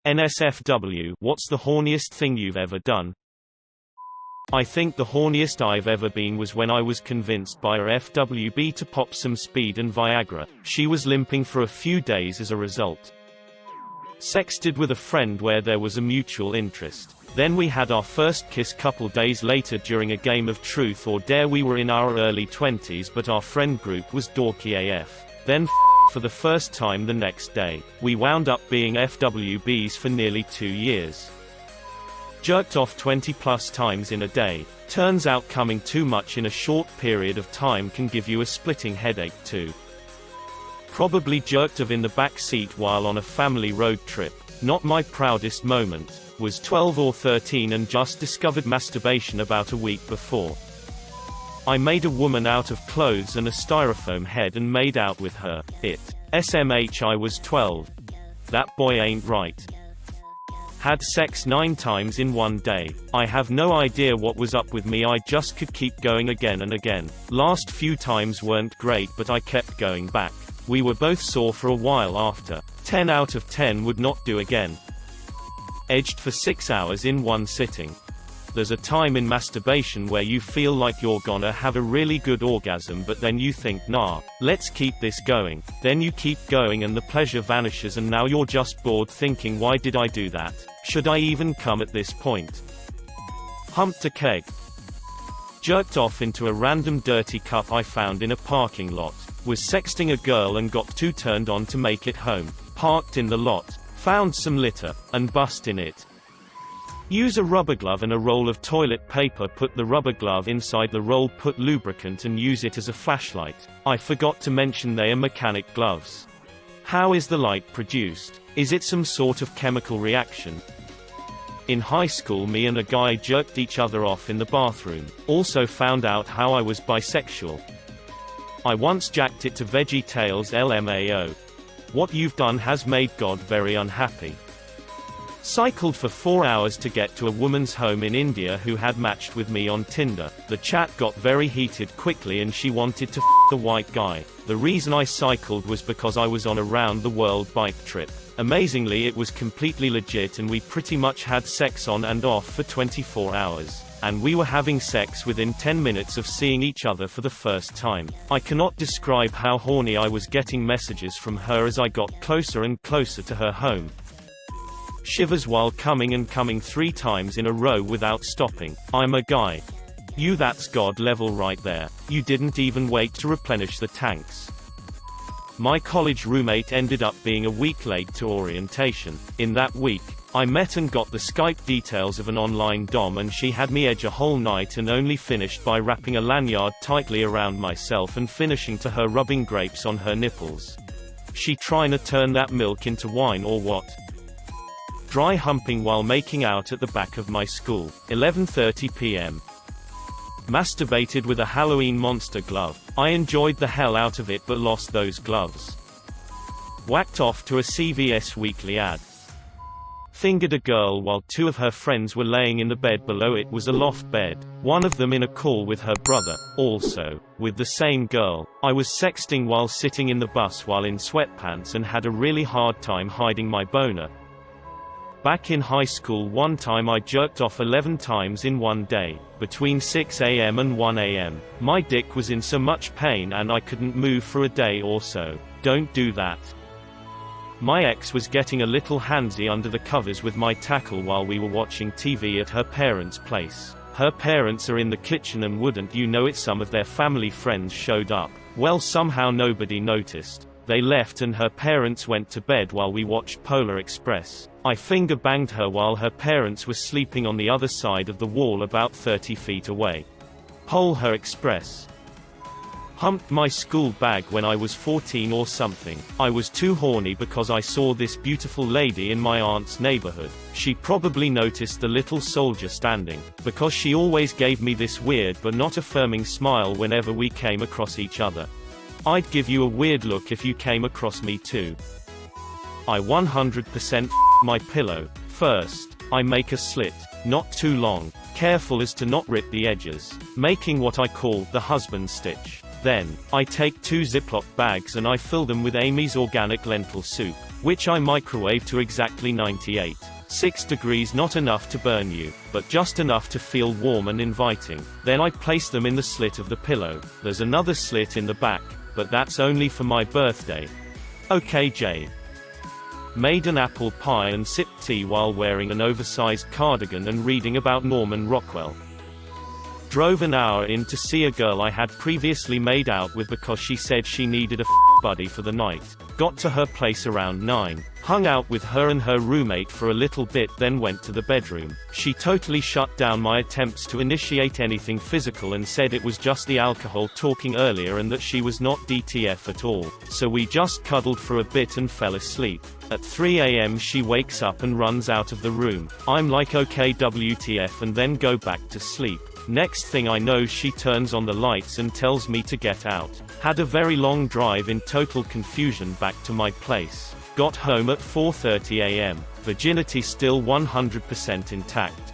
NSFW, what's the horniest thing you've ever done? I think the horniest I've ever been was when I was convinced by a FWB to pop some speed and Viagra. She was limping for a few days as a result. Sexted with a friend where there was a mutual interest. Then we had our first kiss couple days later during a game of Truth or Dare. We were in our early 20s but our friend group was dorky AF. Then for the first time the next day. We wound up being FWBs for nearly 2 years. Jerked off 20 plus times in a day. Turns out coming too much in a short period of time can give you a splitting headache too. Probably jerked off in the back seat while on a family road trip. Not my proudest moment. Was 12 or 13 and just discovered masturbation about a week before. I made a woman out of clothes and a styrofoam head and made out with her. SMH I was 12. That boy ain't right. Had sex 9 times in one day. I have no idea what was up with me, I just could keep going again and again. Last few times weren't great but I kept going back. We were both sore for a while after. 10 out of 10 would not do again. Edged for 6 hours in one sitting. There's a time in masturbation where you feel like you're gonna have a really good orgasm but then you think nah, let's keep this going. Then you keep going and the pleasure vanishes and now you're just bored thinking why did I do that? Should I even come at this point? Humped a keg. Jerked off into a random dirty cup I found in a parking lot. Was sexting a girl and got too turned on to make it home. Parked in the lot. Found some litter, and bust in it. Use a rubber glove and a roll of toilet paper. Put the rubber glove inside the roll, put lubricant and use it as a flashlight. I forgot to mention they are mechanic gloves. How is the light produced? Is it some sort of chemical reaction? In high school me and a guy jerked each other off in the bathroom. Also found out how I was bisexual. I once jacked it to Veggie Tales LMAO. What you've done has made God very unhappy. Cycled for 4 hours to get to a woman's home in India who had matched with me on Tinder. The chat got very heated quickly and she wanted to the white guy. The reason I cycled was because I was on a round the world bike trip. Amazingly it was completely legit and we pretty much had sex on and off for 24 hours. And we were having sex within 10 minutes of seeing each other for the first time. I cannot describe how horny I was getting messages from her as I got closer and closer to her home. Shivers while coming and coming 3 times in a row without stopping. I'm a guy. That's God level right there. You didn't even wait to replenish the tanks. My college roommate ended up being a week late to orientation. In that week, I met and got the Skype details of an online dom and she had me edge a whole night and only finished by wrapping a lanyard tightly around myself and finishing to her rubbing grapes on her nipples. She trying to turn that milk into wine or what? Dry humping while making out at the back of my school. 11:30 p.m. Masturbated with a Halloween monster glove. I enjoyed the hell out of it but lost those gloves. Whacked off to a CVS weekly ad. Fingered a girl while 2 of her friends were laying in the bed below. It was a loft bed. One of them in a call with her brother, also, with the same girl. I was sexting while sitting in the bus while in sweatpants and had a really hard time hiding my boner. Back in high school one time I jerked off 11 times in one day, between 6 a.m. and 1 a.m. My dick was in so much pain and I couldn't move for a day or so. Don't do that. My ex was getting a little handsy under the covers with my tackle while we were watching TV at her parents' place. Her parents are in the kitchen and wouldn't you know it, some of their family friends showed up. Well, somehow nobody noticed. They left and her parents went to bed while we watched Polar Express. I finger banged her while her parents were sleeping on the other side of the wall about 30 feet away. Polar Express. Humped my school bag when I was 14 or something. I was too horny because I saw this beautiful lady in my aunt's neighborhood. She probably noticed the little soldier standing, because she always gave me this weird but not affirming smile whenever we came across each other. I'd give you a weird look if you came across me too. I 100% my pillow. First, I make a slit, not too long, careful as to not rip the edges, making what I call the husband stitch. Then, I take 2 Ziploc bags and I fill them with Amy's organic lentil soup. which I microwave to exactly 98.6 degrees, not enough to burn you, but just enough to feel warm and inviting. Then I place them in the slit of the pillow. There's another slit in the back, but that's only for my birthday. Okay, Jay. Made an apple pie and sipped tea while wearing an oversized cardigan and reading about Norman Rockwell. Drove an hour in to see a girl I had previously made out with because she said she needed a buddy for the night. Got to her place around 9. Hung out with her and her roommate for a little bit, then went to the bedroom. She totally shut down my attempts to initiate anything physical and said it was just the alcohol talking earlier and that she was not DTF at all. So we just cuddled for a bit and fell asleep. At 3 a.m. she wakes up and runs out of the room. I'm like, okay, WTF, and then go back to sleep. Next thing I know, she turns on the lights and tells me to get out. Had a very long drive in total confusion back to my place. Got home at 4:30 a.m. Virginity still 100% intact.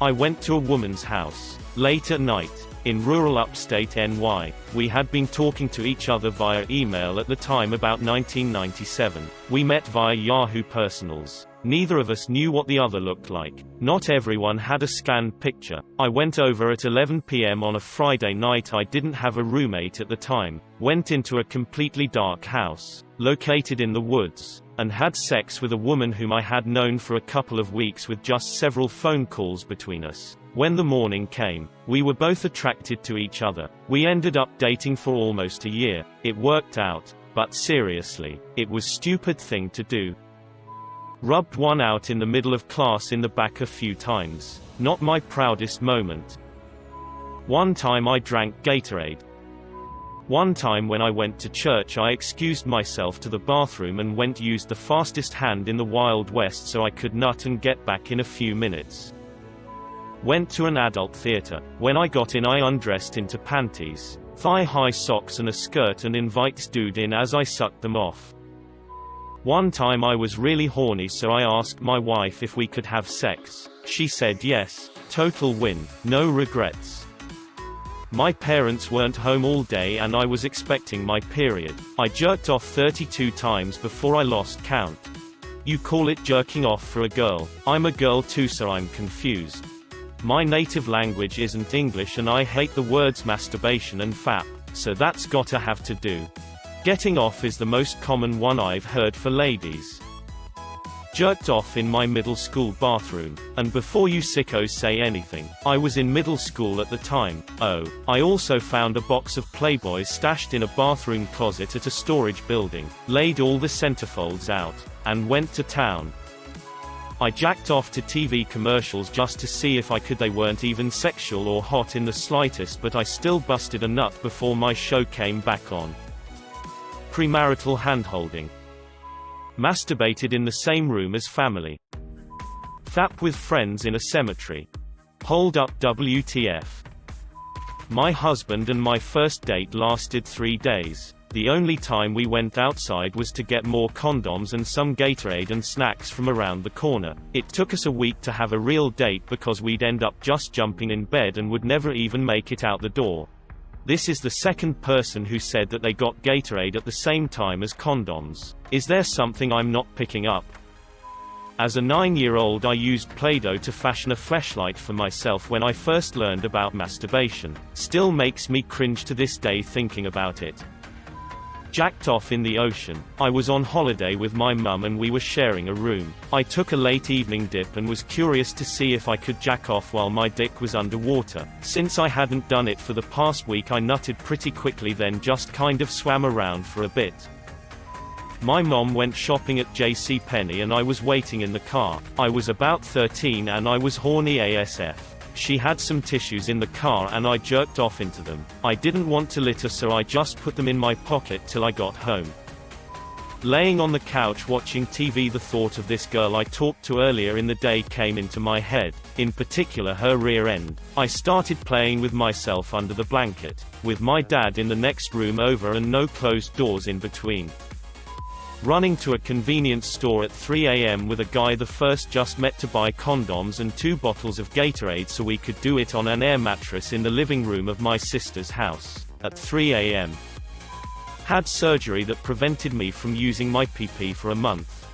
I went to a woman's house. Late at night. In rural upstate NY. We had been talking to each other via email at the time, about 1997. We met via Yahoo Personals. Neither of us knew what the other looked like. Not everyone had a scanned picture. I went over at 11 p.m. on a Friday night. I didn't have a roommate at the time. Went into a completely dark house, located in the woods, and had sex with a woman whom I had known for a couple of weeks, with just several phone calls between us. When the morning came, we were both attracted to each other. We ended up dating for almost a year. It worked out, but seriously, it was stupid thing to do. Rubbed one out in the middle of class in the back a few times. Not my proudest moment. One time I drank Gatorade. One time when I went to church, I excused myself to the bathroom and used the fastest hand in the Wild West so I could nut and get back in a few minutes. Went to an adult theater. When I got in, I undressed into panties, thigh-high socks and a skirt and invites dude in as I sucked them off. One time I was really horny, so I asked my wife if we could have sex. She said yes. Total win. No regrets. My parents weren't home all day and I was expecting my period. I jerked off 32 times before I lost count. You call it jerking off for a girl. I'm a girl too, so I'm confused. My native language isn't English and I hate the words masturbation and fap, so that's gotta have to do. Getting off is the most common one I've heard for ladies. Jerked off in my middle school bathroom. And before you sickos say anything, I was in middle school at the time. Oh, I also found a box of Playboys stashed in a bathroom closet at a storage building, laid all the centerfolds out, and went to town. I jacked off to TV commercials just to see if I could. They weren't even sexual or hot in the slightest, but I still busted a nut before my show came back on. Premarital handholding. Masturbated in the same room as family. Thap with friends in a cemetery. Hold up, WTF. My husband and my first date lasted 3 days. The only time we went outside was to get more condoms and some Gatorade and snacks from around the corner. It took us a week to have a real date because we'd end up just jumping in bed and would never even make it out the door. This is the second person who said that they got Gatorade at the same time as condoms. Is there something I'm not picking up? As a 9-year-old, I used Play-Doh to fashion a fleshlight for myself when I first learned about masturbation. Still makes me cringe to this day thinking about it. Jacked off in the ocean. I was on holiday with my mum and we were sharing a room. I took a late evening dip and was curious to see if I could jack off while my dick was underwater. Since I hadn't done it for the past week, I nutted pretty quickly, then just kind of swam around for a bit. My mom went shopping at JCPenney and I was waiting in the car. I was about 13 and I was horny ASF. She had some tissues in the car and I jerked off into them. I didn't want to litter, so I just put them in my pocket till I got home. Laying on the couch watching TV, the thought of this girl I talked to earlier in the day came into my head, in particular her rear end. I started playing with myself under the blanket, with my dad in the next room over and no closed doors in between. Running to a convenience store at 3 a.m. with a guy the first just met to buy condoms and 2 bottles of Gatorade so we could do it on an air mattress in the living room of my sister's house. At 3 a.m. Had surgery that prevented me from using my PP for a month.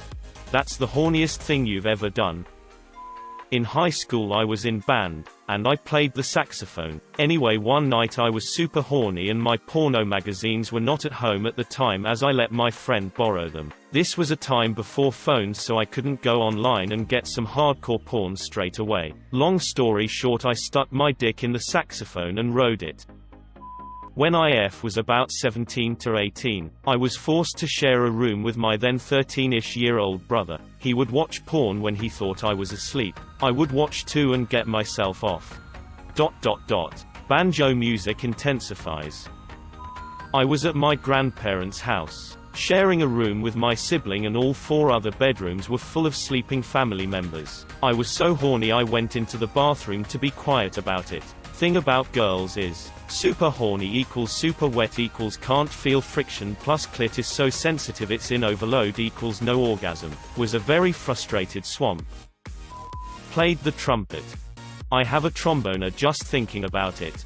That's the horniest thing you've ever done. In high school I was in band, and I played the saxophone. Anyway, one night I was super horny and my porno magazines were not at home at the time as I let my friend borrow them. This was a time before phones, so I couldn't go online and get some hardcore porn straight away. Long story short, I stuck my dick in the saxophone and rode it. When IF was about 17 to 18, I was forced to share a room with my then 13-ish-year-old brother. He would watch porn when he thought I was asleep. I would watch too and get myself off. ... Banjo music intensifies. I was at my grandparents' house, sharing a room with my sibling, and all 4 other bedrooms were full of sleeping family members. I was so horny I went into the bathroom to be quiet about it. Thing about girls is, super horny equals super wet equals can't feel friction plus clit is so sensitive it's in overload equals no orgasm. Was a very frustrated swamp. Played the trumpet. I have a tromboner just thinking about it.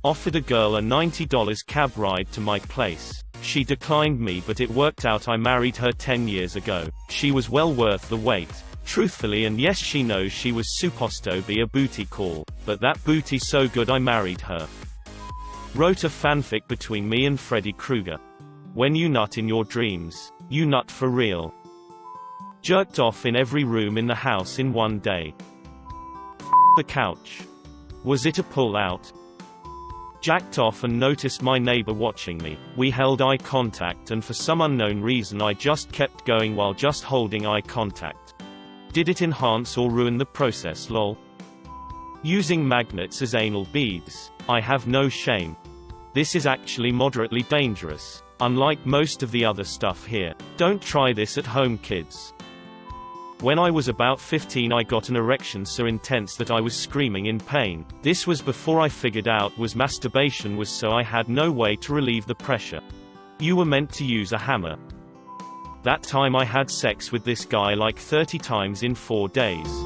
Offered a girl a $90 cab ride to my place. She declined me, but it worked out I married her 10 years ago. She was well worth the wait. Truthfully, and yes, she knows she was supposed to be a booty call, but that booty so good I married her. Wrote a fanfic between me and Freddy Krueger. When you nut in your dreams, you nut for real. Jerked off in every room in the house in one day. The couch. Was it a pull-out? Jacked off and noticed my neighbor watching me. We held eye contact, and for some unknown reason I just kept going while just holding eye contact. Did it enhance or ruin the process, lol? Using magnets as anal beads. I have no shame. This is actually moderately dangerous. Unlike most of the other stuff here. Don't try this at home, kids. When I was about 15 I got an erection so intense that I was screaming in pain. This was before I figured out was masturbation was, so I had no way to relieve the pressure. You were meant to use a hammer. That time I had sex with this guy like 30 times in 4 days.